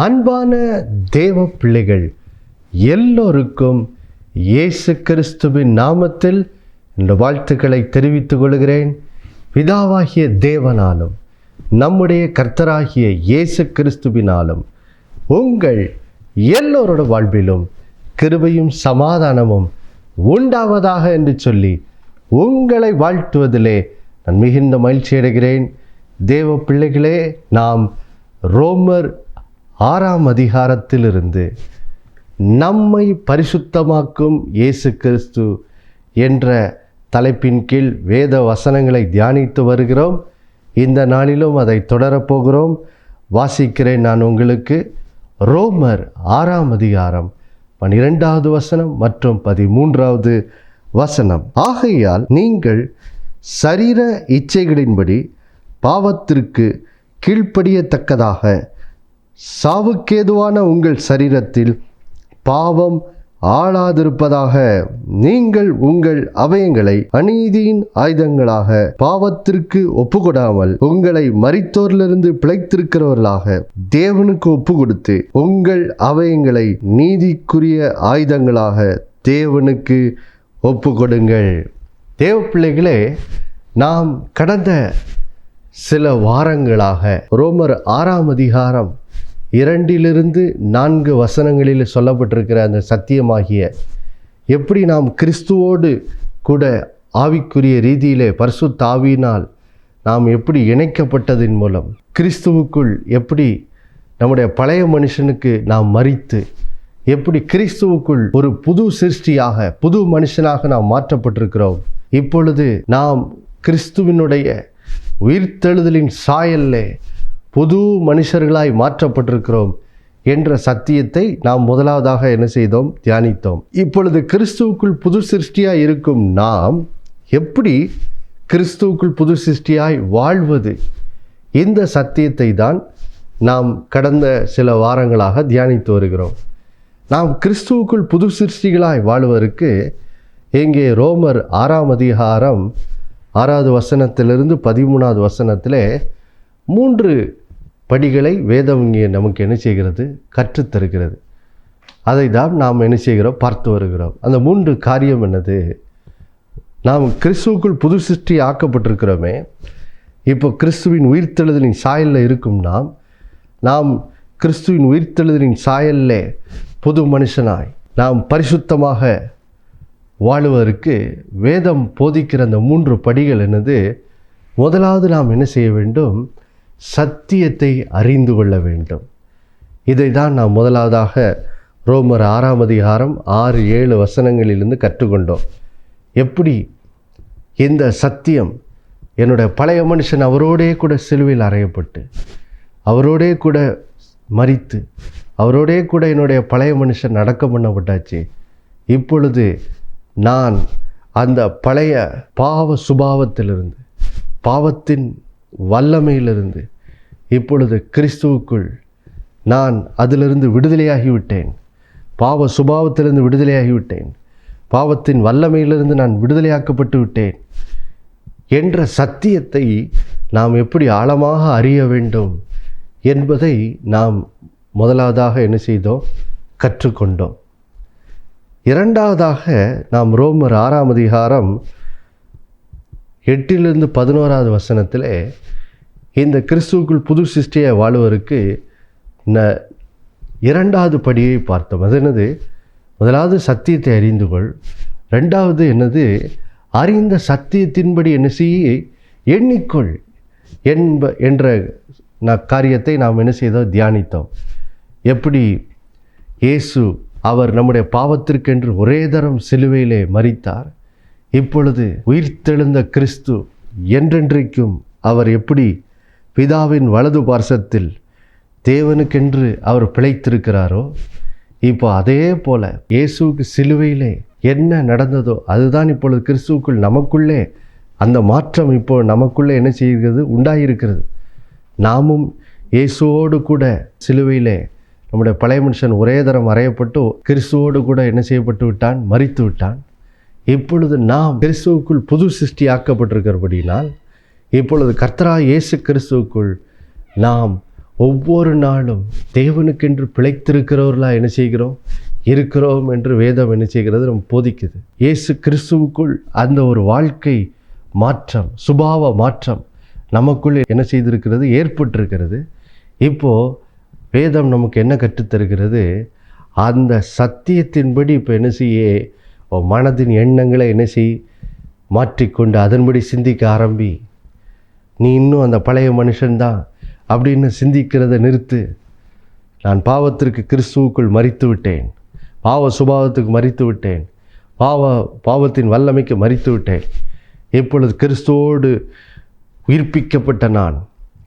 அன்பான தேவ பிள்ளைகள் எல்லோருக்கும் இயேசு கிறிஸ்துவின் நாமத்தில் இந்த வாழ்த்துக்களை தெரிவித்துக் கொள்கிறேன். பிதாவாகிய தேவனாலும் நம்முடைய கர்த்தராகிய இயேசு கிறிஸ்துவினாலும் உங்கள் எல்லோரோட வாழ்விலும் கிருபையும் சமாதானமும் உண்டாவதாக என்று சொல்லி உங்களை வாழ்த்துவதிலே நான் மிகுந்த மகிழ்ச்சி அடைகிறேன். தேவ பிள்ளைகளே, நாம் ரோமர் 6ஆம் அதிகாரத்திலிருந்து நம்மை பரிசுத்தமாக்கும் இயேசு கிறிஸ்து என்ற தலைப்பின் கீழ் வேத வசனங்களை தியானித்து வருகிறோம். இந்த நாளிலும் அதை தொடரப்போகிறோம். வாசிக்கிறேன் நான் உங்களுக்கு. ரோமர் 6ஆம் அதிகாரம் 12வது வசனம் மற்றும் 13வது வசனம். ஆகையால் நீங்கள் சரீர இச்சைகளின்படி பாவத்திற்கு கீழ்ப்படியத்தக்கதாக சாவுக்கேதுவான உங்கள் சரீரத்தில் பாவம் ஆளாதிருப்பதாக நீங்கள் உங்கள் அவயங்களை அநீதியின் ஆயுதங்களாக பாவத்திற்கு ஒப்புக்கொடாமல் உங்களை மரித்தோரிலிருந்து பிழைத்திருக்கிறவர்களாக தேவனுக்கு ஒப்பு கொடுத்து உங்கள் அவயங்களை நீதிக்குரிய ஆயுதங்களாக தேவனுக்கு ஒப்பு கொடுங்கள். தேவ பிள்ளைகளே, நாம் கடந்த சில வாரங்களாக ரோமர் 6ஆம் அதிகாரம் 2-4 வசனங்களில் சொல்லப்பட்டிருக்கிற அந்த சத்தியமாகிய எப்படி நாம் கிறிஸ்துவோடு கூட ஆவிக்குரிய ரீதியிலே பரிசுத்த ஆவியினால் நாம் எப்படி இணைக்கப்பட்டதின் மூலம் கிறிஸ்துவுக்குள் எப்படி நம்முடைய பழைய மனுஷனுக்கு நாம் மரித்து எப்படி கிறிஸ்துவுக்குள் ஒரு புது சிருஷ்டியாக புது மனுஷனாக நாம் மாற்றப்பட்டிருக்கிறோம். இப்பொழுது நாம் கிறிஸ்துவினுடைய உயிர்த்தெழுதலின் சாயல்லே புது மனுஷர்களாய் மாற்றப்பட்டிருக்கிறோம் என்ற சத்தியத்தை நாம் முதலாவதாக என்ன செய்தோம்? தியானித்தோம். இப்பொழுது கிறிஸ்துவுக்குள் புது சிருஷ்டியாய் இருக்கும் நாம் எப்படி கிறிஸ்துவுக்குள் புது சிருஷ்டியாய் வாழ்வது, இந்த சத்தியத்தை தான் நாம் கடந்த சில வாரங்களாக தியானித்து வருகிறோம். நாம் கிறிஸ்துவுக்குள் புது சிருஷ்டிகளாய் வாழ்வதற்கு இங்கே ரோமர் 6ஆம் அதிகாரம் 6வது வசனத்திலிருந்து 13வது வசனத்திலே 3 படிகளை வேதம் இங்கே நமக்கு என்ன செய்கிறது? கற்றுத்தருகிறது. அதை தான் நாம் என்ன செய்கிறோம்? பார்த்து வருகிறோம். அந்த 3 காரியம் என்னது? நாம் கிறிஸ்துவுக்குள் புது சிருஷ்டி ஆக்கப்பட்டிருக்கிறோமே. இப்போ கிறிஸ்துவின் உயிர்த்தெழுதலின் சாயலில் இருக்கும் நாம் கிறிஸ்துவின் உயிர்த்தெழுதலின் சாயலில் புது மனுஷனாய் நாம் பரிசுத்தமாக வாழுவதற்கு வேதம் போதிக்கிற அந்த 3 படிகள் என்னது? முதலாவது நாம் என்ன செய்ய வேண்டும்? சத்தியத்தை அறிந்து கொள்ள வேண்டும். இதை தான் நாம் முதலாவதாக ரோமர் 6ஆம் அதிகாரம் 6-7 வசனங்களிலிருந்து கற்றுக்கொண்டோம். எப்படி இந்த சத்தியம் என்னுடைய பழைய மனுஷன் அவரோடே கூட சிலுவையில் அறையப்பட்டு அவரோடே கூட மரித்து அவரோடே கூட என்னுடைய பழைய மனுஷன் அடக்கம் பண்ணப்பட்டாச்சு. இப்பொழுது நான் அந்த பழைய பாவ சுபாவத்திலிருந்து பாவத்தின் வல்லமையிலிருந்து இப்பொழுது கிறிஸ்துவுக்குள் நான் அதிலிருந்து விடுதலையாகிவிட்டேன். பாவ சுபாவத்திலிருந்து விடுதலையாகிவிட்டேன். பாவத்தின் வல்லமையிலிருந்து நான் விடுதலையாக்கப்பட்டு விட்டேன் என்ற சத்தியத்தை நாம் எப்படி ஆழமாக அறிய வேண்டும் என்பதை நாம் முதலாவதாக என்ன செய்தோம்? கற்றுக்கொண்டோம். இரண்டாவதாக நாம் ரோமர் 6ஆம் அதிகாரம் 8-11வது வசனத்தில் இந்த கிறிஸ்துவுக்குள் புது சிருஷ்டியை வாழ்வதற்கு இரண்டாவது படியை பார்த்தோம். அது என்னது? முதலாவது சத்தியத்தை அறிந்து கொள். ரெண்டாவது என்னது? அறிந்த சத்தியத்தின்படி என்ன செய்ய எண்ணிக்கொள் என்ற காரியத்தை நாம் என்ன செய்தோம்? தியானித்தோம். எப்படி இயேசு அவர் நம்முடைய பாவத்திற்கென்று ஒரே தரம் சிலுவையிலே மரித்தார். இப்பொழுது உயிர்த்தெழுந்த கிறிஸ்து என்றென்றைக்கும் அவர் எப்படி பிதாவின் வலது பார்சத்தில் தேவனுக்கென்று அவர் பிழைத்திருக்கிறாரோ, இப்போ அதே போல இயேசுவுக்கு சிலுவையிலே என்ன நடந்ததோ அதுதான் இப்பொழுது கிறிஸ்துவுக்குள் நமக்குள்ளே அந்த மாற்றம் இப்போ நமக்குள்ளே என்ன செய்கிறது? உண்டாயிருக்கிறது. நாமும் இயேசுவோடு கூட சிலுவையிலே நம்முடைய பழைய மனுஷன் ஒரே தரம் அறையப்பட்டு கிறிஸ்துவோடு கூட என்ன செய்யப்பட்டு விட்டான்? மரித்து விட்டான். இப்பொழுது நாம் கிறிஸ்துவுக்குள் புது சிருஷ்டி ஆக்கப்பட்டிருக்கிறபடினால் இப்பொழுது கர்த்தராகிய இயேசு கிறிஸ்துவுக்குள் நாம் ஒவ்வொரு நாளும் தேவனுக்கென்று பிழைத்திருக்கிறவர்களாக என்ன செய்கிறோம் இருக்கிறோம் என்று வேதம் என்ன செய்கிறது நம்ம போதிக்குது. இயேசு கிறிஸ்துவுக்குள் அந்த ஒரு வாழ்க்கை மாற்றம், சுபாவ மாற்றம் நமக்குள் என்ன செய்திருக்கிறது, ஏற்பட்டிருக்கிறது. இப்போது வேதம் நமக்கு என்ன கற்றுத்தருகிறது, அந்த சத்தியத்தின்படி இப்போ என்ன செய்ய மனதின் எண்ணங்களை என்ன மாற்றிக்கொண்டு அதன்படி சிந்திக்க ஆரம்பி. நீ இன்னும் அந்த பழைய மனுஷன்தான் அப்படின்னு சிந்திக்கிறத நிறுத்து. நான் பாவத்திற்கு கிறிஸ்துவுக்குள் மரித்து விட்டேன், பாவ சுபாவத்துக்கு மரித்து விட்டேன், பாவத்தின் வல்லமைக்கு மரித்து விட்டேன். இப்பொழுது கிறிஸ்துவோடு உயிர்ப்பிக்கப்பட்ட நான்,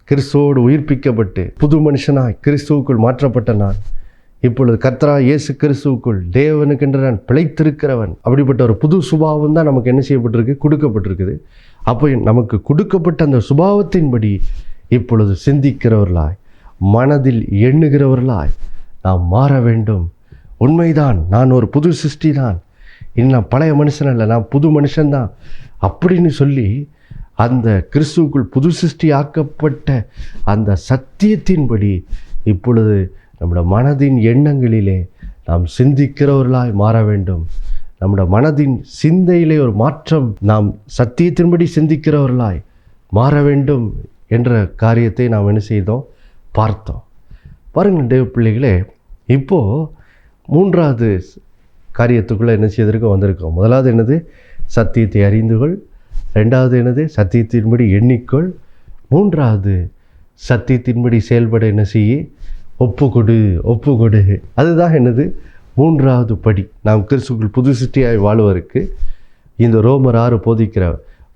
கிறிஸ்துவோடு உயிர்ப்பிக்கப்பட்டு புது மனுஷனாய் கிறிஸ்துவுக்குள் மாற்றப்பட்ட நான் இப்பொழுது கர்த்தராகிய இயேசு கிறிஸ்துவுக்குள் தேவனுக்கென்று நான் பிழைத்திருக்கிறவன். அப்படிப்பட்ட ஒரு புது சுபாவம் தான் நமக்கு என்ன செய்யப்பட்டிருக்கு, கொடுக்கப்பட்டிருக்குது. அப்போ நமக்கு கொடுக்கப்பட்ட அந்த சுபாவத்தின்படி இப்பொழுது சிந்திக்கிறவர்களாய், மனதில் எண்ணுகிறவர்களாய் நாம் மாற வேண்டும். உண்மைதான், நான் ஒரு புது சிருஷ்டி தான், இன்னும் பழைய மனுஷன் அல்ல, நான் புது மனுஷன்தான் அப்படின்னு சொல்லி அந்த கிறிஸ்துவுக்குள் புது சிருஷ்டி ஆக்கப்பட்ட அந்த சத்தியத்தின்படி இப்பொழுது நம்முடைய மனதின் எண்ணங்களிலே நாம் சிந்திக்கிறவர்களாய் மாற வேண்டும். நம்முடைய மனதின் சிந்தையிலே ஒரு மாற்றம், நாம் சத்தியத்தின்படி சிந்திக்கிறவர்களாய் மாற வேண்டும் என்ற காரியத்தை நாம் என்ன செய்தோம், பார்த்தோம். பாருங்கள் தேவ பிள்ளைகளே, இப்போது மூன்றாவது காரியத்துக்குள்ளே என்ன செய்திருக்கோம், வந்திருக்கோம். முதலாவது என்னது, சத்தியத்தை அறிந்துகொள். ரெண்டாவது என்னது, சத்தியத்தின்படி எண்ணிக்கொள். மூன்றாவது சத்தியத்தின்படி செயல்பட என்ன செய்ய, ஒப்புக்கொடு. அதுதான் என்னது, மூன்றாவது படி. நாம் கிறிஸ்துவுக்குள் புது சிருஷ்டியாய் வாழ்வதற்கு இந்த ரோமர் 6 போதிக்கிற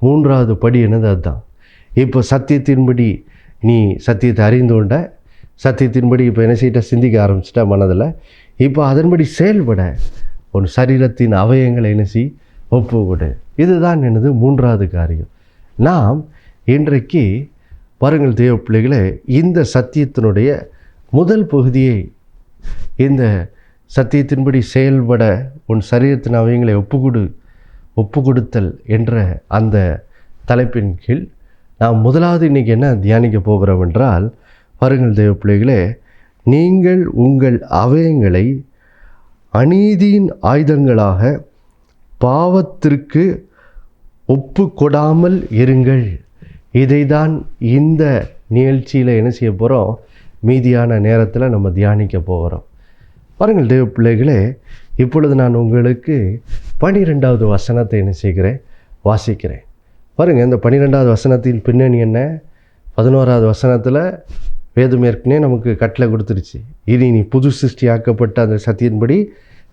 மூன்றாவது படி என்னது, அதுதான். இப்போ சத்தியத்தின்படி நீ சத்தியத்தை அறிந்து கொண்ட, சத்தியத்தின்படி இப்போ என்ன செய்யிட்ட, சிந்திக்க ஆரம்பிச்சிட்ட மனதில். இப்போ அதன்படி செயல்பட உன் சரீரத்தின் அவயங்களை என்ன செய், ஒப்புக்கொடு. இதுதான் என்னது, மூன்றாவது காரியம். நாம் இன்றைக்கு பாருங்கள் தேவ பிள்ளைகளே, இந்த சத்தியத்தினுடைய முதல் பகுதியை, இந்த சத்தியத்தின்படி செயல்பட உன் சரீரத்தின் அவயங்களை ஒப்புக்கொடுத்தல் என்ற அந்த தலைப்பின் கீழ் நாம் முதலாவது இன்றைக்கி என்ன தியானிக்க போகிறோம் என்றால், பாருங்கள் தேவ பிள்ளைகளே, நீங்கள் உங்கள் அவயங்களை அநீதியின் ஆயுதங்களாக பாவத்திற்கு ஒப்பு கொடாமல் இருங்கள். இதை தான் இந்த நிகழ்ச்சியில் என்ன செய்ய போகிறோம், மீதியான நேரத்தில் நம்ம தியானிக்க போகிறோம். பாருங்கள் தேவ பிள்ளைகளே, இப்பொழுது நான் உங்களுக்கு 12வது வசனத்தை என்ன செய்கிறேன், வாசிக்கிறேன். பாருங்கள், இந்த 12வது வசனத்தின் பின்னணி என்ன, 11வது வசனத்தில் வேதம் ஏற்கனவே நமக்கு கட்டளை கொடுத்துருச்சு. இனி நீ புது சிருஷ்டி ஆக்கப்பட்ட அந்த சத்தியத்தின்படி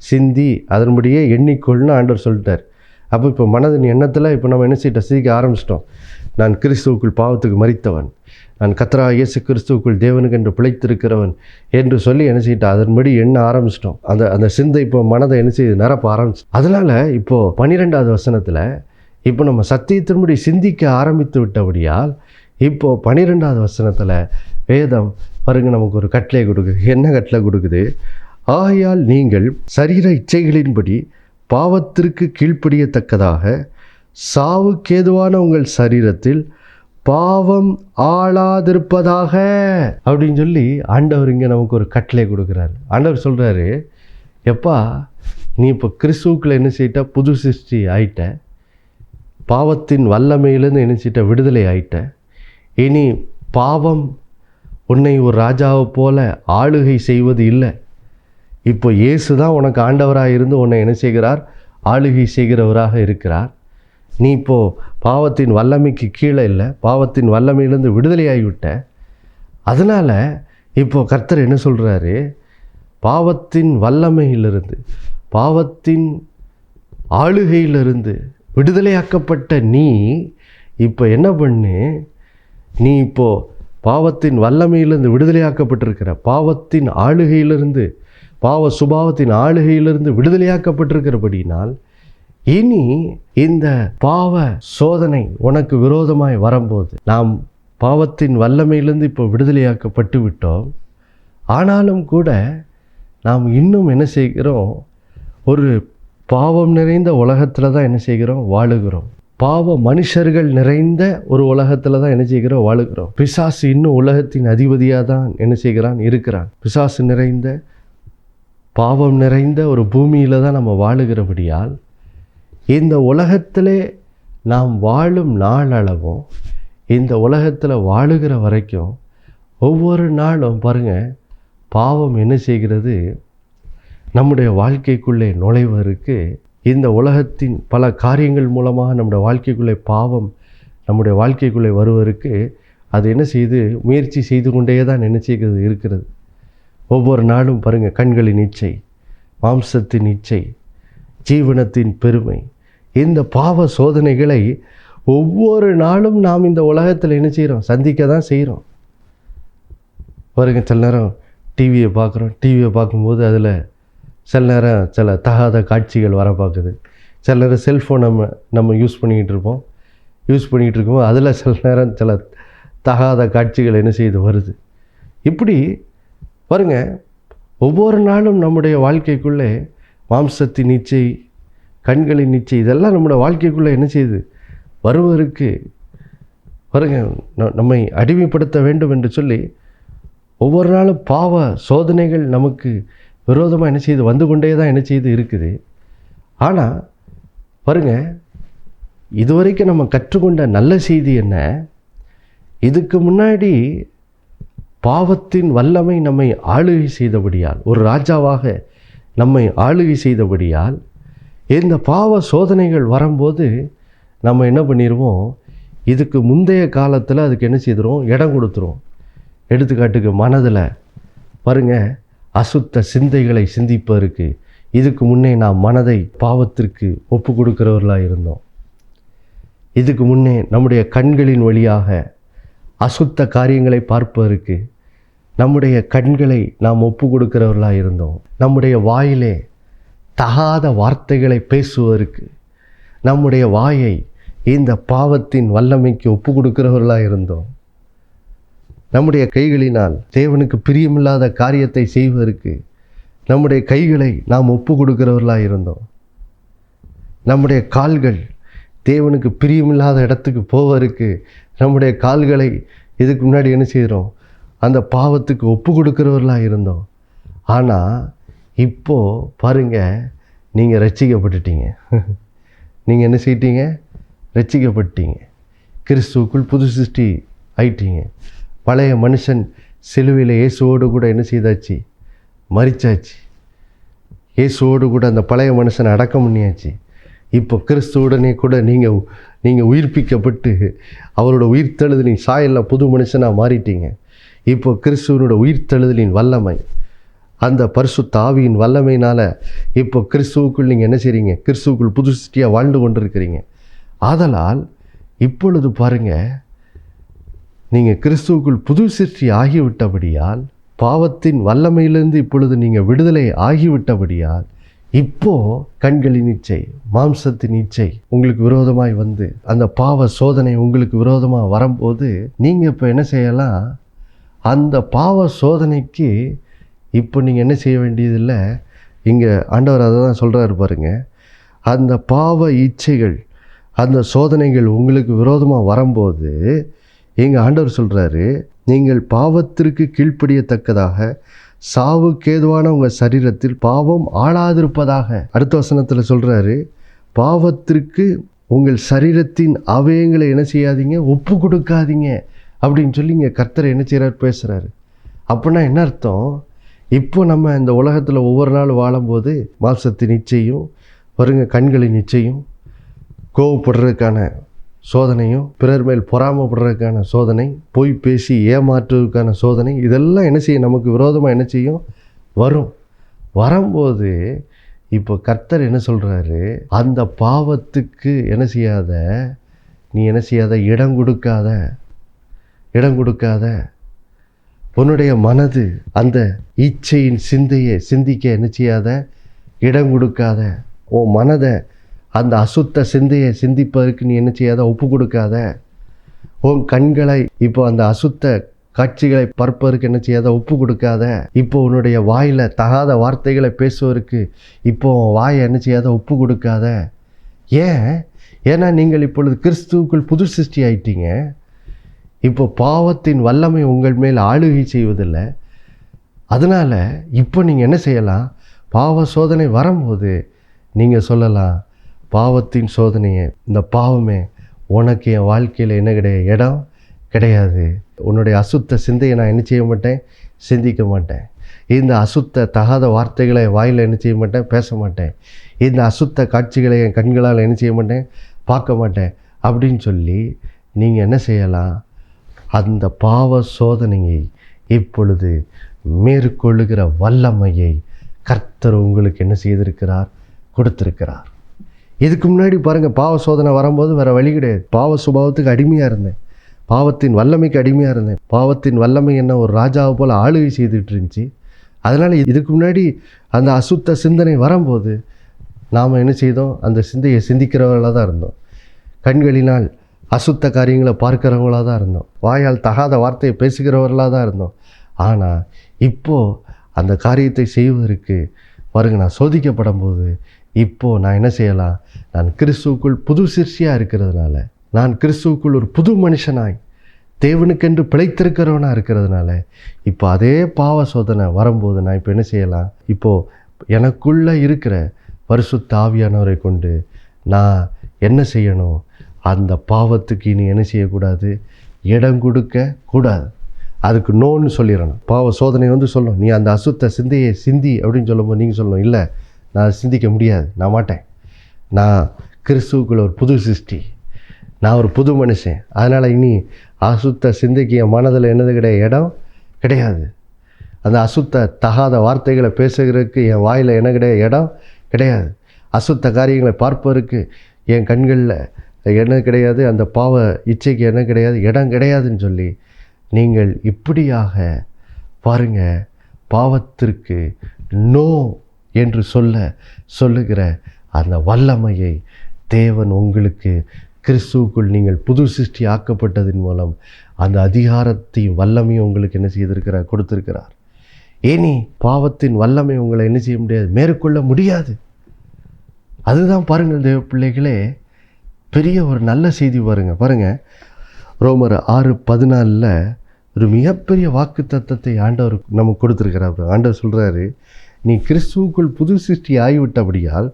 சிந்தி அதன்படியே எண்ணிக்கொள்னு ஆண்டவர் சொல்லிட்டார். அப்போ இப்போ மனதின் எண்ணத்தில் இப்போ நம்ம என்ன சிந்திக்க ஆரம்பிச்சிட்டோம். நான் கிறிஸ்துவுக்குள் பாவத்துக்கு மரித்தவன், நான் கர்த்தராகிய இயேசு கிறிஸ்துவுக்குள் தேவனுக்கென்று பிழைத்திருக்கிறவன் என்று சொல்லி என்ன செய்யிட்டோம், அதன்படி எண்ண ஆரம்பிச்சிட்டோம். அந்த சிந்தை இப்போ மனதை என்ன செய்யுது, நிரப்ப ஆரம்பிச்சு. அதனால் இப்போது 12வது வசனத்தில் இப்போ நம்ம சத்தியத்தின்படி சிந்திக்க ஆரம்பித்து விட்டபடியால் இப்போது 12வது வசனத்தில் வேதம் பாருங்க நமக்கு ஒரு கட்டளை கொடுக்குது. என்ன கட்டளை கொடுக்குது, ஆகையால் நீங்கள் சரீர இச்சைகளின்படி பாவத்திற்கு கீழ்ப்படியத்தக்கதாக சாவுக்கேதுவான உங்கள் சரீரத்தில் பாவம் ஆளாதிருப்பதாக அப்படின்னு சொல்லி ஆண்டவர் இங்கே நமக்கு ஒரு கட்டளை கொடுக்குறாரு. ஆண்டவர் சொல்கிறாரு, எப்பா நீ இப்போ கிறிஸ்துவுக்குள்ள என்ன செய்யிட்ட, புது சிருஷ்டி ஆயிட்ட, பாவத்தின் வல்லமையிலேருந்து என்ன செய்யிட்ட, விடுதலை ஆயிட்ட. இனி பாவம் உன்னை ஒரு ராஜாவை போல ஆளுகை செய்வது இல்லை. இப்போ இயேசு தான் உனக்கு ஆண்டவராக இருந்து உன்னை என்ன செய்கிறார், ஆளுகை செய்கிறவராக இருக்கிறார். நீ இப்போது பாவத்தின் வல்லமைக்கு கீழே இல்லை, பாவத்தின் வல்லமையிலேருந்து விடுதலையாகிவிட்ட. அதனால் இப்போது கர்த்தர் என்ன சொல்கிறாரு, பாவத்தின் வல்லமையிலிருந்து, பாவத்தின் ஆளுகையிலிருந்து விடுதலையாக்கப்பட்ட நீ இப்போ என்ன பண்ணு, நீ இப்போது பாவத்தின் வல்லமையிலிருந்து விடுதலையாக்கப்பட்டிருக்கிற, பாவத்தின் ஆளுகையிலிருந்து, பாவ சுபாவத்தின் ஆளுகையிலிருந்து விடுதலையாக்கப்பட்டிருக்கிறபடினால் இனி இந்த பாவ சோதனை உனக்கு விரோதமாய் வரும்போது, நாம் பாவத்தின் வல்லமையிலிருந்து இப்போ விடுதலையாக்கப்பட்டு விட்டோம். ஆனாலும் கூட நாம் இன்னும் என்ன செய்கிறோம், ஒரு பாவம் நிறைந்த உலகத்தில் தான் என்ன செய்கிறோம், வாழுகிறோம். பாவ மனுஷர்கள் நிறைந்த ஒரு உலகத்தில் தான் என்ன செய்கிறோம், வாழுகிறோம். பிசாசு இன்னும் உலகத்தின் அதிபதியாக தான் என்ன செய்கிறான், இருக்கிறான். பிசாசு நிறைந்த பாவம் நிறைந்த ஒரு பூமியில் தான் நம்ம வாழுகிறபடியால் இந்த உலகத்திலே நாம் வாழும் நாளளவும், இந்த உலகத்தில் வாழுகிற வரைக்கும் ஒவ்வொரு நாளும் பாருங்கள், பாவம் என்ன செய்கிறது, நம்முடைய வாழ்க்கைக்குள்ளே நுழைவதற்கு இந்த உலகத்தின் பல காரியங்கள் மூலமாக நம்முடைய வாழ்க்கைக்குள்ளே பாவம் நம்முடைய வாழ்க்கைக்குள்ளே வருவதற்கு அது என்ன செய்து முயற்சி செய்து கொண்டே தான் என்ன செய்கிறது இருக்கிறது. ஒவ்வொரு நாளும் பாருங்கள், கண்களின் இச்சை, மாம்சத்தின் இச்சை, ஜீவனத்தின் பெருமை, இந்த பாவ சோதனைகளை ஒவ்வொரு நாளும் நாம் இந்த உலகத்தில் என்ன செய்கிறோம், சந்திக்க தான் செய்கிறோம். பாருங்க, சில நேரம் டிவியை பார்க்குறோம். டிவியை பார்க்கும்போது அதில் சில நேரம் சில தகாத காட்சிகள் வர பார்க்குது. சில நேரம் செல்ஃபோன் நம்ம யூஸ் பண்ணிக்கிட்டு இருக்கும்போது அதில் சில நேரம் சில தகாத காட்சிகள் என்ன செய்து வருது. இப்படி பாருங்கள், ஒவ்வொரு நாளும் நம்முடைய வாழ்க்கைக்குள்ளே மாம்சத்தின் இச்சை, கண்களின் இச்சை, இதெல்லாம் நம்முடைய வாழ்க்கைக்குள்ளே என்ன செய்யுது வருவதற்கு பாருங்கள், நம்மை அடிமைப்படுத்த வேண்டும் என்று சொல்லி ஒவ்வொரு நாளும் பாவ சோதனைகள் நமக்கு விரோதமாக என்ன செய்து வந்து கொண்டே தான் என்ன செய்து இருக்குது. ஆனால் பாருங்கள், இதுவரைக்கும் நம்ம கற்றுக்கொண்ட நல்ல செய்தி என்ன, இதுக்கு முன்னாடி பாவத்தின் வல்லமை நம்மை ஆளுகை செய்தபடியால், ஒரு ராஜாவாக நம்மை ஆளுகை செய்தபடியால், இந்த பாவ சோதனைகள் வரும்போது நம்ம என்ன பண்ணிடுவோம், இதுக்கு முந்தைய காலத்தில் அதுக்கு என்ன செய்துரும், இடம் கொடுத்துரும். எடுத்துக்காட்டுக்கு மனதில் பாருங்கள், அசுத்த சிந்தைகளை சிந்திப்பதற்கு இதுக்கு முன்னே நாம் மனதை பாவத்திற்கு ஒப்பு கொடுக்கிறவர்களாக இருந்தோம். இதுக்கு முன்னே நம்முடைய கண்களின் வழியாக அசுத்த காரியங்களை பார்ப்பதற்கு நம்முடைய கண்களை நாம் ஒப்பு கொடுக்கிறவர்களாக இருந்தோம். நம்முடைய வாயிலே தகாத வார்த்தைகளை பேசுவதற்கு நம்முடைய வாயை இந்த பாவத்தின் வல்லமைக்கு ஒப்பு கொடுக்கிறவர்களாக இருந்தோம். நம்முடைய கைகளினால் தேவனுக்கு பிரியமில்லாத காரியத்தை செய்வதற்கு நம்முடைய கைகளை நாம் ஒப்பு கொடுக்கிறவர்களாக இருந்தோம். நம்முடைய கால்கள் தேவனுக்கு பிரியமில்லாத இடத்துக்கு போவதற்கு நம்முடைய கால்களை இதுக்கு முன்னாடி என்ன செய்கிறோம், அந்த பாவத்துக்கு ஒப்பு கொடுக்கிறவர்களாக இருந்தோம். ஆனால் இப்போது பாருங்கள், நீங்கள் ரட்சிக்கப்பட்டுட்டீங்க. நீங்கள் என்ன செய்யிட்டீங்க, ரட்சிக்கப்பட்டீங்க. கிறிஸ்துவுக்குள் புது சிருஷ்டி ஆயிட்டீங்க. பழைய மனுஷன் சிலுவையில் இயேசுவோடு கூட என்ன செய்தாச்சு, மரிச்சாச்சு. இயேசுவோடு கூட அந்த பழைய மனுஷனை அடக்கம் பண்ணியாச்சு. இப்போ கிறிஸ்துவுடனே கூட நீங்கள் உயிர்ப்பிக்கப்பட்டு அவரோட உயிர்த்தெழுதலின் சாயலில் புது மனுஷனாக மாறிட்டீங்க. இப்போ கிறிஸ்துவனோட உயிர்த்தெழுதலின் வல்லமை, அந்த பரிசுத்த ஆவியின் வல்லமையினால் இப்போ கிறிஸ்துவுக்குள் நீங்கள் என்ன செய்கிறீங்க, கிறிஸ்துவுக்குள் புது சிருஷ்டியாக வாழ்ந்து கொண்டிருக்கிறீங்க. ஆதலால் இப்பொழுது பாருங்கள், நீங்கள் கிறிஸ்துவுக்குள் புது சிருஷ்டி ஆகிவிட்டபடியால், பாவத்தின் வல்லமையிலிருந்து இப்பொழுது நீங்கள் விடுதலை ஆகிவிட்டபடியால், இப்போது கண்களின் இச்சை, மாம்சத்தின் இச்சை உங்களுக்கு விரோதமாய் வந்து அந்த பாவ சோதனை உங்களுக்கு விரோதமாக வரும்போது நீங்கள் இப்போ என்ன செய்யலாம், அந்த பாவ சோதனைக்கு இப்போ நீங்கள் என்ன செய்ய வேண்டியதில்லை. இங்கே ஆண்டவர் அதை தான் சொல்கிறாரு பாருங்கள், அந்த பாவ இச்சைகள், அந்த சோதனைகள் உங்களுக்கு விரோதமாக வரும்போது எங்கள் ஆண்டவர் சொல்கிறாரு, நீங்கள் பாவத்திற்கு கீழ்ப்படியத்தக்கதாக சாவுக்கேதுவான உங்கள் சரீரத்தில் பாவம் ஆளாதிருப்பதாக. அடுத்த வசனத்தில் சொல்கிறாரு, பாவத்திற்கு உங்கள் சரீரத்தின் அவயங்களை என்ன செய்யாதீங்க, ஒப்பு கொடுக்காதீங்க அப்படின்னு சொல்லி இங்கே கர்த்தர் என்ன செய்கிறார், பேசுகிறாரு. அப்படின்னா என்ன அர்த்தம், இப்போ நம்ம இந்த உலகத்தில் ஒவ்வொரு நாள் வாழும்போது மாம்சத்தின் இச்சையும் பாருங்க, கண்களின் இச்சையும், கோவப்படுறதுக்கான சோதனையும், பிறர் மேல் பொறாமப்படுறதுக்கான சோதனை, பொய் பேசி ஏமாற்றுவதற்கான சோதனை, இதெல்லாம் என்ன செய்யும், நமக்கு விரோதமாக என்ன செய்யும், வரும்போது இப்போ கர்த்தர் என்ன சொல்கிறாரு, அந்த பாவத்துக்கு என்ன செய்யாத, நீ என்ன செய்யாத, இடம் கொடுக்காத. உன்னுடைய மனது அந்த இச்சையின் சிந்தையை சிந்திக்க என்ன செய்யாத, இடம் கொடுக்காத. உன் மனதை அந்த அசுத்த சிந்தையை சிந்திப்பதற்கு நீ என்ன செய்யாத, ஒப்பு கொடுக்காத. உன் கண்களை இப்போ அந்த அசுத்த காட்சிகளை பார்ப்பதற்கு என்ன செய்யாத, ஒப்பு கொடுக்காத. இப்போ உன்னுடைய வாயில் தகாத வார்த்தைகளை பேசுவதற்கு இப்போ வாயை என்ன செய்யாத, ஒப்பு கொடுக்காத. ஏன், ஏன்னா நீங்கள் இப்பொழுது கிறிஸ்துவுக்குள் புது சிருஷ்டி ஆயிட்டீங்க. இப்போ பாவத்தின் வல்லமை உங்கள் மேல் ஆளுகை செய்வதில்லை. அதனால் இப்போ நீங்கள் என்ன செய்யலாம், பாவ சோதனை வரும்போது நீங்கள் சொல்லலாம், பாவத்தின் சோதனையை, இந்த பாவமே உனக்கு என் வாழ்க்கையில் என்ன கிடையாது, இடம் கிடையாது. உன்னுடைய அசுத்த சிந்தையை நான் என்ன செய்ய மாட்டேன், சிந்திக்க மாட்டேன். இந்த அசுத்த தகாத வார்த்தைகளை வாயில் என்ன செய்ய மாட்டேன், பேச மாட்டேன். இந்த அசுத்த காட்சிகளை என் கண்களால் என்ன செய்ய மாட்டேன், பார்க்க மாட்டேன் அப்படின்னு சொல்லி நீங்கள் என்ன செய்யலாம், அந்த பாவ சோதனையை இப்பொழுது மேற்கொள்ளுகிற வல்லமையை கர்த்தர் உங்களுக்கு என்ன செய்திருக்கிறார், கொடுத்திருக்கிறார். இதுக்கு முன்னாடி பாருங்கள், பாவ சோதனை வரும்போது வேறு வழி கிடையாது. பாவ சுபாவத்துக்கு அடிமையாக இருந்தேன், பாவத்தின் வல்லமைக்கு அடிமையாக இருந்தேன். பாவத்தின் வல்லமை என்ன ஒரு ராஜாவை போல் ஆளுகை செய்துட்டு இருந்துச்சு. அதனால் இதுக்கு முன்னாடி அந்த அசுத்த சிந்தனை வரும்போது நாம் என்ன செய்தோம், அந்த சிந்தையை சிந்திக்கிறவர்களாக தான் இருந்தோம். கண்களினால் அசுத்த காரியங்களை பார்க்குறவங்களாக தான் இருந்தோம். வாயால் தகாத வார்த்தையை பேசுகிறவர்களாக தான் இருந்தோம். ஆனால் இப்போது அந்த காரியத்தை செய்வதற்கு பாருங்கள், நான் சோதிக்கப்படும் போது இப்போது நான் என்ன செய்யலாம், நான் கிறிஸ்துவுக்குள் புது சிருஷ்டியாக இருக்கிறதுனால, நான் கிறிஸ்துவுக்குள் ஒரு புது மனுஷனாய் தேவனுக்கென்று பிழைத்திருக்கிறவனாக இருக்கிறதுனால, இப்போ அதே பாவ சோதனை வரும்போது நான் இப்போ என்ன செய்யலாம், இப்போது எனக்குள்ளே இருக்கிற பரிசுத்த ஆவியானவரை கொண்டு நான் என்ன செய்யணும், அந்த பாவத்துக்கு இனி என்ன செய்யக்கூடாது, இடம் கொடுக்க கூடாது. அதுக்கு நோன்னு சொல்லிடணும். பாவ சோதனை சொல்லணும், நீ அந்த அசுத்த சிந்தையை சிந்தி அப்படின்னு சொல்லும்போது நீங்கள் சொல்லணும், இல்லை நான் சிந்திக்க முடியாது, நான் மாட்டேன், நான் கிறிஸ்துவுக்குள்ள ஒரு புது சிருஷ்டி, நான் ஒரு புது மனுஷன். அதனால் இனி அசுத்த சிந்தைக்கு என் மனதில் என்னது கிடையாது, இடம் கிடையாது. அந்த அசுத்த தகாத வார்த்தைகளை பேசுகிறதுக்கு என் வாயில் என்ன கிடையாது, இடம் கிடையாது. அசுத்த காரியங்களை பார்ப்பதற்கு என் கண்களில் என்ன கிடையாது, அந்த பாவ இச்சைக்கு என்ன கிடையாது, இடம் கிடையாதுன்னு சொல்லி நீங்கள் இப்படியாக பாருங்கள், பாவத்திற்கு நோ என்று சொல்லுகிற அந்த வல்லமையை தேவன் உங்களுக்கு கிறிஸ்துவுக்குள் நீங்கள் புது சிருஷ்டி ஆக்கப்பட்டதின் மூலம் அந்த அதிகாரத்தையும் வல்லமையும் உங்களுக்கு என்ன செய்திருக்கிறார், கொடுத்திருக்கிறார். ஏனி பாவத்தின் வல்லமை உங்களை என்ன செய்ய முடியாது, மேற்கொள்ள முடியாது. அதுதான் பாருங்கள் தேவ பிள்ளைகளே, பெரிய ஒரு நல்ல செய்தி பாருங்கள் ரோமர் 6:14 ஒரு மிகப்பெரிய வாக்கு தத்தத்தை ஆண்டவர் நமக்கு கொடுத்துருக்கிறார். ஆண்டவர் சொல்கிறாரு, நீ கிறிஸ்துவுக்குள் புது சிருஷ்டி ஆகிவிட்டபடியால்,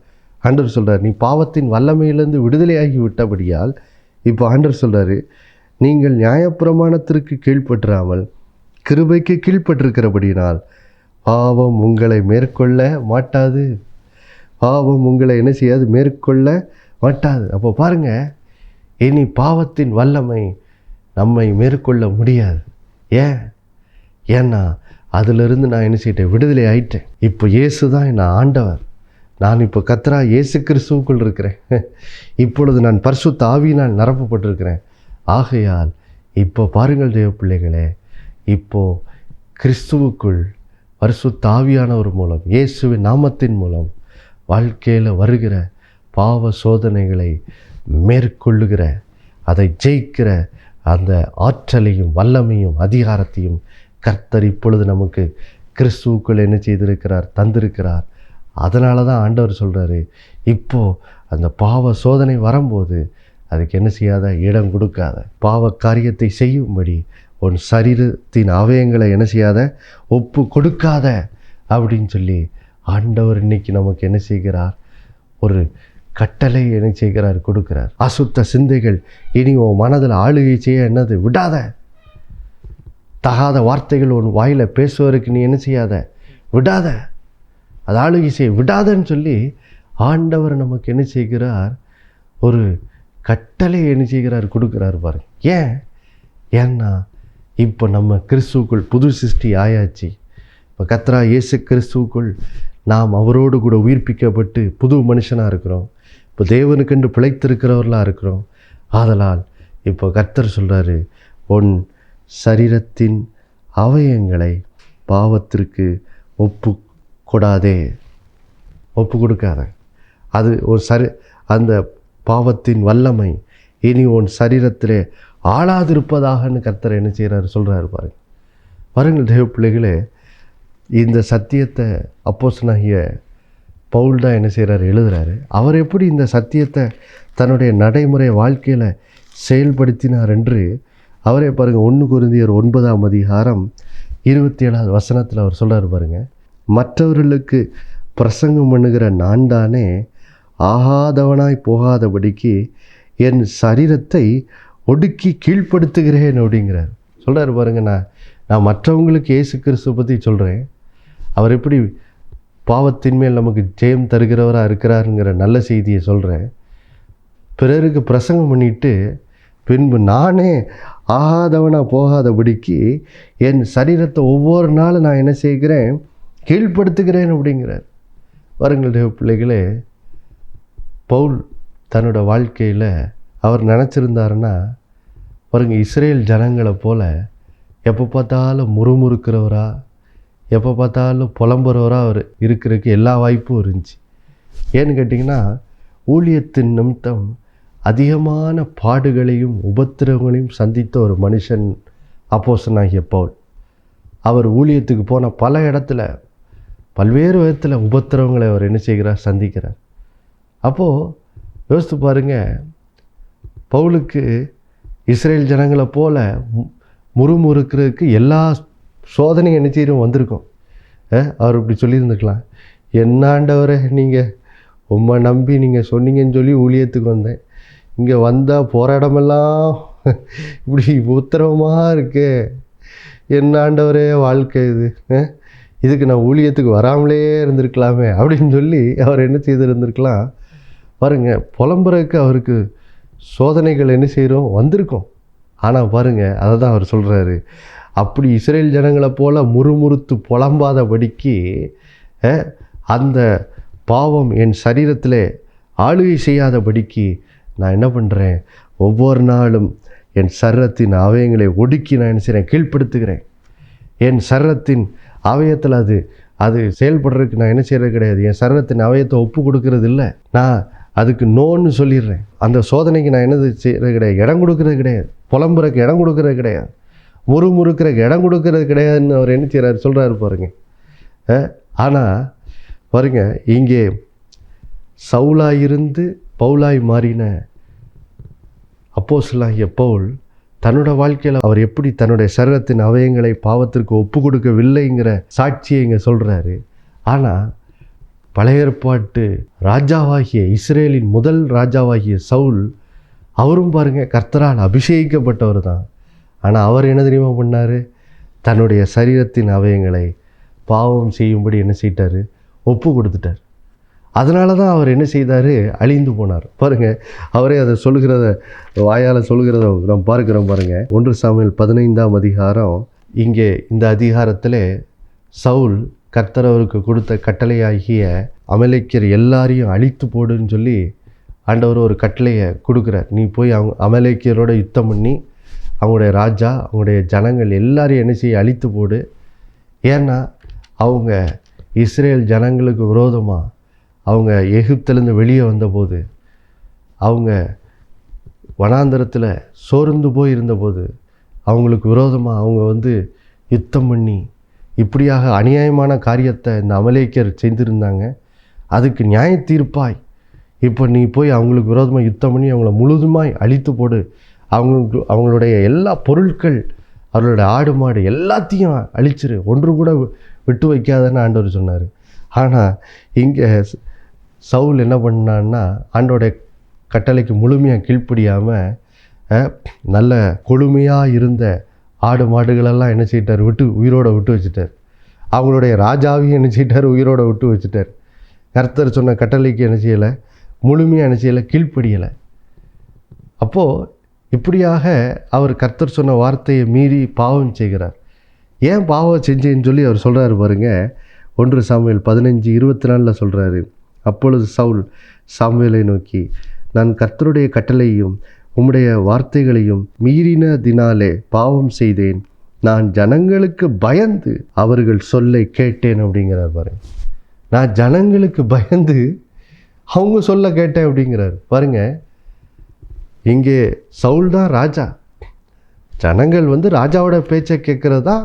ஆண்டவர் சொல்கிறார், நீ பாவத்தின் வல்லமையிலிருந்து விடுதலை ஆகிவிட்டபடியால், இப்போ ஆண்டவர் சொல்கிறாரு, நீங்கள் நியாயப்பிரமாணத்திற்கு கீழ்ப்பற்றாமல் கிருபைக்கு கீழ்ப்பட்டிருக்கிறபடியினால் பாவம் உங்களை மேற்கொள்ள மாட்டாது. பாவம் உங்களை என்ன செய்யாது, மேற்கொள்ள மாட்டாது. அப்போ பாருங்கள், இனி பாவத்தின் வல்லமை நம்மை மேற்கொள்ள முடியாது. ஏன்னா அதிலிருந்து நான் என்ன செய்யிட்டேன், விடுதலை ஆயிட்டேன். இப்போ இயேசு தான் என் ஆண்டவர். நான் இப்போ கர்த்தரா இயேசு கிறிஸ்துவுக்குள் இருக்கிறேன். இப்பொழுது நான் பரிசுத்த ஆவியினால் நிரப்பப்பட்டிருக்கிறேன். ஆகையால் இப்போ பாருங்கள் தேவ பிள்ளைகளே, இப்போது கிறிஸ்துவுக்குள் பரிசுத்த ஆவியானவர் மூலம், இயேசுவின் நாமத்தின் மூலம் வாழ்க்கையில் வருகிற பாவ சோதனைகளை மேற்கொள்ளுகிற, அதை ஜெயிக்கிற அந்த ஆற்றலையும் வல்லமையும் அதிகாரத்தையும் கர்த்தர் இப்பொழுது நமக்கு கிறிஸ்துவுக்குள் என்ன செய்திருக்கிறார், தந்திருக்கிறார். அதனால தான் ஆண்டவர் சொல்கிறாரு, இப்போது அந்த பாவ சோதனை வரும்போது அதுக்கு என்ன செய்யாத, இடம் கொடுக்காத. பாவ காரியத்தை செய்யும்படி உன் சரீரத்தின் அவயங்களை என்ன செய்யாத, ஒப்பு கொடுக்காத அப்படின்னு சொல்லி ஆண்டவர் இன்னைக்கு நமக்கு என்ன செய்கிறார், ஒரு கட்டளை என்ன செய்கிறார், கொடுக்கிறார். அசுத்த சிந்தைகள் இனி உன் மனதில் ஆளுகை செய்ய என்னது விடாத. தகாத வார்த்தைகள் உன் வாயில் பேசுவதற்கு நீ என்ன செய்யாத, விடாத. அது ஆளுகை செய்ய விடாதன்னு சொல்லி ஆண்டவர் நமக்கு என்ன செய்கிறார், ஒரு கட்டளை என்ன செய்கிறார், கொடுக்குறாரு பாருங்க. ஏன்னா இப்போ நம்ம கிறிஸ்துவுக்குள் புது சிருஷ்டி ஆயாச்சு. இப்போ கர்த்தரா இயேசு கிறிஸ்துவுக்குள் நாம் அவரோடு கூட உயிர்ப்பிக்கப்பட்டு புது மனுஷனாக இருக்கிறோம். இப்போ தேவனுக்கென்று பிழைத்திருக்கிறவர்களாக இருக்கிறோம். ஆதலால் இப்போ கர்த்தர் சொல்கிறாரு, உன் சரீரத்தின் அவயங்களை பாவத்திற்கு ஒப்பு கொடுக்காத. அது ஒரு அந்த பாவத்தின் வல்லமை இனி உன் சரீரத்திலே ஆளாதிருப்பதாகன்னு கர்த்தர் என்ன செய்கிறாரு, சொல்கிறாரு பாருங்கள் தேவ பிள்ளைகளே. இந்த சத்தியத்தை அப்போஸ்தலனாகிய பவுல் தான் என்ன செய்கிறார், எழுதுகிறாரு. அவர் எப்படி இந்த சத்தியத்தை தன்னுடைய நடைமுறை வாழ்க்கையில் செயல்படுத்தினார் என்று அவரே பாருங்கள். 1 கொரிந்தியர் 9ஆம் அதிகாரம் 27வது வசனத்தில் அவர் சொல்கிறார் பாருங்கள். மற்றவர்களுக்கு பிரசங்கம் பண்ணுகிற நான் தானே ஆகாதவனாய் போகாதபடிக்கு என் சரீரத்தை ஒடுக்கி கீழ்ப்படுத்துகிறேன் அப்படிங்கிறார். சொல்கிறார் பாருங்கள். நான் மற்றவங்களுக்கு இயேசு கிறிஸ்துவை பற்றி சொல்கிறேன். அவர் எப்படி பாவத்தின் மேல் நமக்கு ஜெயம் தருகிறவராக இருக்கிறாருங்கிற நல்ல செய்தியை சொல்கிறேன். பிறருக்கு பிரசங்கம் பண்ணிட்டு பின்பு நானே ஆகாதவனாக போகாதபடிக்கு என் சரீரத்தை ஒவ்வொரு நாளும் நான் என்ன செய்கிறேன், கீழ்ப்படுத்துகிறேன் அப்படிங்கிறார். பாருங்களுடைய பிள்ளைகளே, பவுல் தன்னோட வாழ்க்கையில் அவர் நினச்சிருந்தாருன்னா பாருங்கள், இஸ்ரேல் ஜனங்களை போல் எப்போ பார்த்தாலும் முறுமுறுக்கிறவரா, எப்போ பார்த்தாலும் புலம்புறவராக அவர் இருக்கிறதுக்கு எல்லா வாய்ப்பும் இருந்துச்சு. ஏன்னு கேட்டிங்கன்னா, ஊழியத்தின் நிமித்தம் அதிகமான பாடுகளையும் உபத்திரவங்களையும் சந்தித்த ஒரு மனுஷன் அப்போஸ்தலனாகிய பவுல். அவர் ஊழியத்துக்கு போன பல இடத்துல பல்வேறு விதத்தில் உபத்திரவங்களை அவர் என்ன செய்கிறார், சந்திக்கிறார். அப்போது யோசித்து பாருங்கள், பவுலுக்கு இஸ்ரேல் ஜனங்களை போல் முறுமுறுக்கிறதுக்கு எல்லா சோதனையும் என்ன செய்யணும் வந்திருக்கும். அவர் இப்படி சொல்லியிருந்துக்கலாம், என்னாண்டவரை நீங்கள் உம்மை நம்பி நீங்கள் சொன்னீங்கன்னு சொல்லி ஊழியத்துக்கு வந்தேன், இங்கே வந்தால் போகிற இடமெல்லாம் இப்படி உத்தரவமாக இருக்கு, என்னாண்டவரே வாழ்க்கை இது, இதுக்கு நான் ஊழியத்துக்கு வராமலே இருந்திருக்கலாமே அப்படின்னு சொல்லி அவர் என்ன செய்திருந்திருக்கலாம். பாருங்கள், புலம்புறதுக்கு அவருக்கு சோதனைகள் என்ன செய்கிறோம் வந்திருக்கும். ஆனால் பாருங்கள், அதை தான் அவர் சொல்கிறாரு, அப்படி இஸ்ரேல் ஜனங்களை போல் முறுமுறுத்து புலம்பாதபடிக்கு அந்த பாவம் என் சரீரத்தில் ஆளுகை செய்யாதபடிக்கு நான் என்ன பண்ணுறேன், ஒவ்வொரு நாளும் என் சரீரத்தின் அவயங்களை ஒடுக்கி நான் என்ன செய்கிறேன், கீழ்ப்படுத்துகிறேன். என் சரீரத்தின் அவயத்தில் அது செயல்படுறதுக்கு நான் என்ன செய்கிறது கிடையாது, என் சரீரத்தின் அவயத்தை ஒப்பு கொடுக்கறது இல்லை, நான் அதுக்கு நோன்னு சொல்லிடுறேன். அந்த சோதனைக்கு நான் என்னது செய்கிறது கிடையாது, இடம் கொடுக்கறது கிடையாது, புலம்புறக்கு இடம் கொடுக்கறது கிடையாது, முறுமுறுக்கிறக்கு இடம் கொடுக்கறது கிடையாதுன்னு அவர் என்ன செய்கிறார் சொல்கிறாரு பாருங்க. ஆனால் பாருங்க, இங்கே சவுலாயிருந்து பவுலாய் மாறின அப்போஸ்தலனாகிய பவுல் தன்னோட வாழ்க்கையில் அவர் எப்படி தன்னுடைய சரீரத்தின் அவயங்களை பாவத்திற்கு ஒப்பு கொடுக்கவில்லைங்கிற சாட்சியை இங்கே சொல்கிறாரு. ஆனால் பழைய ஏற்பாட்டு ராஜாவாகிய இஸ்ரேலின் முதல் ராஜாவாகிய சவுல், அவரும் பாருங்கள் கர்த்தரால் அபிஷேகிக்கப்பட்டவர் தான். ஆனால் அவர் என்ன தெரியுமா பண்ணார், தன்னுடைய சரீரத்தின் அவயங்களை பாவம் செய்யும்படி என்ன செய்தார், ஒப்பு கொடுத்துட்டார். அதனால தான் அவர் என்ன செய்தார், அழிந்து போனார். பாருங்கள், அவரே அதை சொல்கிறத வாயால் சொல்கிறத நாம் பார்க்குறோம். பாருங்கள், 1 சாமுவேல் 15ஆம் அதிகாரம். இங்கே இந்த அதிகாரத்தில் சவுல் கர்த்தர் அவருக்கு கொடுத்த கட்டளையாகிய அமலேக்கியர் எல்லாரையும் அழித்து போடுன்னு சொல்லி ஆண்டவர் ஒரு கட்டளையை கொடுக்குறார். நீ போய் அமலேக்கியரோட யுத்தம் பண்ணி அவங்களுடைய ராஜா அவங்களுடைய ஜனங்கள் எல்லாரையும் என்ன செய்ய, அழித்து போடு. ஏன்னா அவங்க இஸ்ரேல் ஜனங்களுக்கு விரோதமாக அவங்க எகிப்திலேருந்து வெளியே வந்தபோது, அவங்க வனாந்தரத்தில் சோர்ந்து போய் இருந்தபோது அவங்களுக்கு விரோதமாக அவங்க யுத்தம் பண்ணி இப்படியாக அநியாயமான காரியத்தை இந்த அமலேக்கியர் செய்திருந்தாங்க. அதுக்கு நியாய தீர்ப்பாய் இப்போ நீ போய் அவங்களுக்கு விரோதமாக யுத்தம் பண்ணி அவங்கள முழுதுமாய் அழித்து போடு. அவங்களுடைய எல்லா பொருட்கள், அவர்களுடைய ஆடு மாடு எல்லாத்தையும் அழிச்சிரு, ஒன்று கூட விட்டு வைக்காதன்னு ஆண்டவர் சொன்னார். ஆனால் இங்கே சவுல் என்ன பண்ணான்னா, ஆண்டோடைய கட்டளைக்கு முழுமையாக கீழ்ப்படியாமல் நல்ல கொழுமையாக இருந்த ஆடு மாடுகளெல்லாம் என்ன செய்யிட்டார், உயிரோடு விட்டு வச்சுட்டார். அவங்களுடைய ராஜாவையும் என்ன செய்யிட்டார், உயிரோடு விட்டு வச்சுட்டார். கர்த்தர் சொன்ன கட்டளைக்கு என்ன செய்யலை, முழுமையாக என்ன செய்யலை, கீழ்ப்படியலை. அப்போது இப்படியாக அவர் கர்த்தர் சொன்ன வார்த்தையை மீறி பாவம் செய்கிறார். ஏன் பாவம் செஞ்சேன்னு சொல்லி அவர் சொல்கிறாரு பாருங்க. 1 சாமுவேல் 15:24 சொல்கிறாரு, அப்பொழுது சவுல் சாமுவேலை நோக்கி, நான் கர்த்தருடைய கட்டளையும் உம்முடைய வார்த்தைகளையும் மீறினதினாலே பாவம் செய்தேன், நான் ஜனங்களுக்கு பயந்து அவர்கள் சொல்லை கேட்டேன் அப்படிங்கிறார் பாருங்க. நான் ஜனங்களுக்கு பயந்து அவங்க சொல்ல கேட்டேன் அப்படிங்கிறார் பாருங்க. இங்கே சவுல் தான் ராஜா, ஜனங்கள் ராஜாவோட பேச்சை கேட்குறது தான்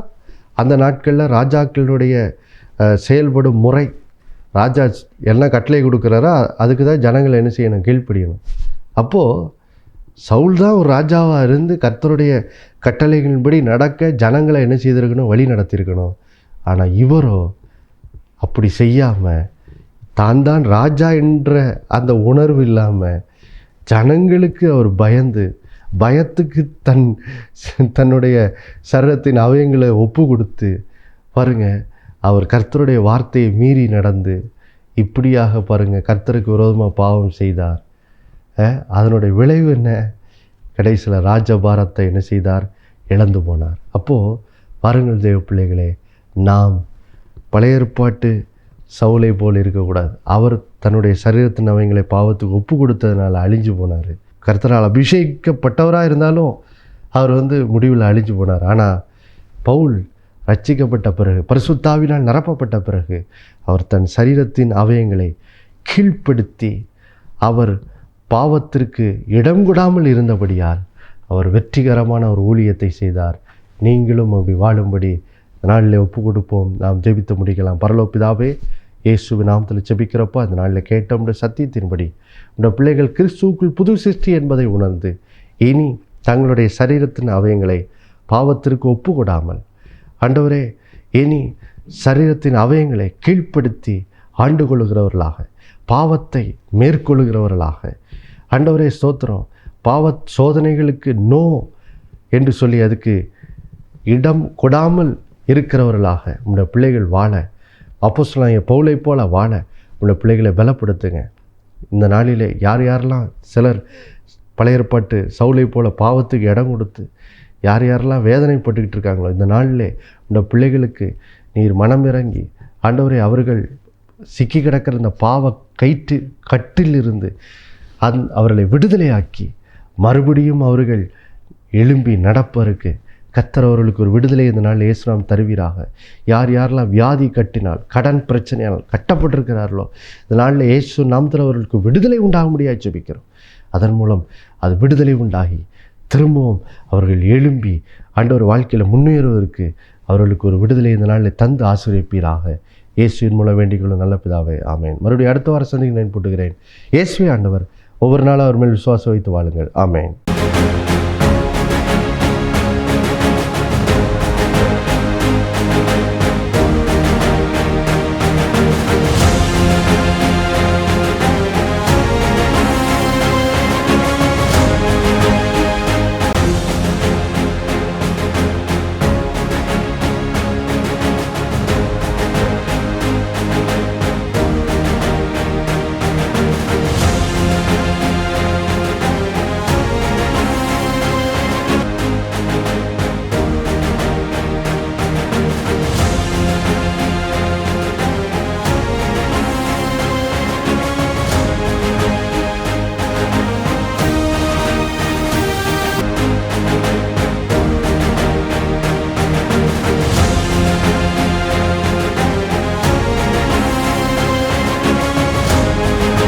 அந்த நாட்களில் ராஜாக்களுடைய செயல்படும் முறை. ராஜா என்ன கட்டளை கொடுக்குறாரோ அதுக்கு தான் ஜனங்களை என்ன செய்யணும், கீழ்ப்படியணும். அப்போது சவுல் தான் ஒரு ராஜாவாக இருந்து கர்த்தருடைய கட்டளைகளின்படி நடக்க ஜனங்களை என்ன செய்திருக்கணும், வழி நடத்தியிருக்கணும். ஆனால் இவரோ அப்படி செய்யாமல் தான் ராஜா என்ற அந்த உணர்வு இல்லாமல் ஜனங்களுக்கு அவர் பயத்துக்கு தன்னுடைய சரீரத்தின் அவயங்களை ஒப்பு கொடுத்து பாருங்கள், அவர் கர்த்தருடைய வார்த்தையை மீறி நடந்து இப்படியாக பாருங்கள் கர்த்தருக்கு விரோதமாக பாவம் செய்தார். அதனுடைய விளைவு என்ன? கடைசியில் ராஜபாரத்தை என்ன செய்தார், இழந்து போனார். அப்போது பாருங்கள் தேவ பிள்ளைகளே, நாம் பழைய ஏற்பாட்டு சவுலை போல் இருக்கக்கூடாது. அவர் தன்னுடைய சரீரத்தின் அவங்களை பாவத்துக்கு ஒப்பு கொடுத்ததுனால அழிஞ்சு போனார். கர்த்தரால் அபிஷேகிக்கப்பட்டவராக இருந்தாலும் அவர் முடிவில் அழிஞ்சு போனார். ஆனால் பவுல் ரட்சிக்கப்பட்ட பிறகு, பரிசுத்தாவினால் நிரப்பப்பட்ட பிறகு அவர் தன் சரீரத்தின் அவயங்களை கீழ்ப்படுத்தி அவர் பாவத்திற்கு இடம் கொடாமல் இருந்தபடியால் அவர் வெற்றிகரமான ஒரு ஊழியத்தை செய்தார். நீங்களும் அப்படி வாழும்படி நாளில் ஒப்பு கொடுப்போம். நாம் ஜெபித்து முடிக்கலாம். பரலோக பிதாவே, இயேசுவின் நாமத்தில் ஜெபிக்கிறப்போ அந்த நாளில் கேட்ட சத்தியத்தின்படி உடைய பிள்ளைகள் கிறிஸ்துவுக்குள் புது சிருஷ்டி என்பதை உணர்ந்து இனி தங்களுடைய சரீரத்தின் அவயங்களை பாவத்திற்கு ஒப்பு கொடாமல், ஆண்டவரே, இனி சரீரத்தின் அவயங்களை கீழ்ப்படுத்தி ஆண்டு கொள்ளுகிறவர்களாக, பாவத்தை மேற்கொள்ளுகிறவர்களாக, ஆண்டவரே ஸ்தோத்திரம், பாவ சோதனைகளுக்கு நோ என்று சொல்லி அதுக்கு இடம் கொடாமல் இருக்கிறவர்களாக உடைய பிள்ளைகள் வாழ, அப்போஸ்தலனாகிய பவுலை போல வாழ உடைய பிள்ளைகளை பலப்படுத்துங்க. இந்த நாளிலே யாரெல்லாம் சிலர் பழைய ஏற்பாட்டு சவுலை போல பாவத்துக்கு இடம் கொடுத்து யாரெல்லாம் வேதனைப்பட்டுக்கிட்டு இருக்காங்களோ, இந்த நாளிலே இந்த பிள்ளைகளுக்கு நீர் மனம் இறங்கி ஆண்டவரே அவர்கள் சிக்கி கிடக்கிற இந்த பாவ கட்டிலிருந்து அவர்களை விடுதலையாக்கி மறுபடியும் அவர்கள் எழும்பி நடப்பதற்கு கர்த்தர் அவர்களுக்கு ஒரு விடுதலை இந்த நாள் இயேசு நாமம் தருவீராக. யாரெல்லாம் வியாதி கட்டினால், கடன் பிரச்சனையால் கட்டப்பட்டிருக்கிறார்களோ, இந்த நாளில் இயேசு நாமத்தில் அவர்களுக்கு விடுதலை உண்டாக முடியாது ஜெபிக்கிறோம். அதன் மூலம் அது விடுதலை உண்டாகி திரும்பவும் அவர்கள் எழும்பி ஆண்டவர் வாழ்க்கையில் முன்னேறுவதற்கு அவர்களுக்கு ஒரு விடுதலை இந்த நாளில் தந்து ஆசீர்வதிப்பீராக. இயேசுவின் மூலம் வேண்டிக்கொள்ளும் நல்ல பிதாவே, ஆமேன். மறுபடியும் அடுத்த வார சந்திக்கு நான் போட்டுக்கிறேன். இயேசுவே ஆண்டவர். ஒவ்வொரு நாளும் அவர் மேல் விசுவாசம் வைத்து வாழுங்கள். ஆமேன்.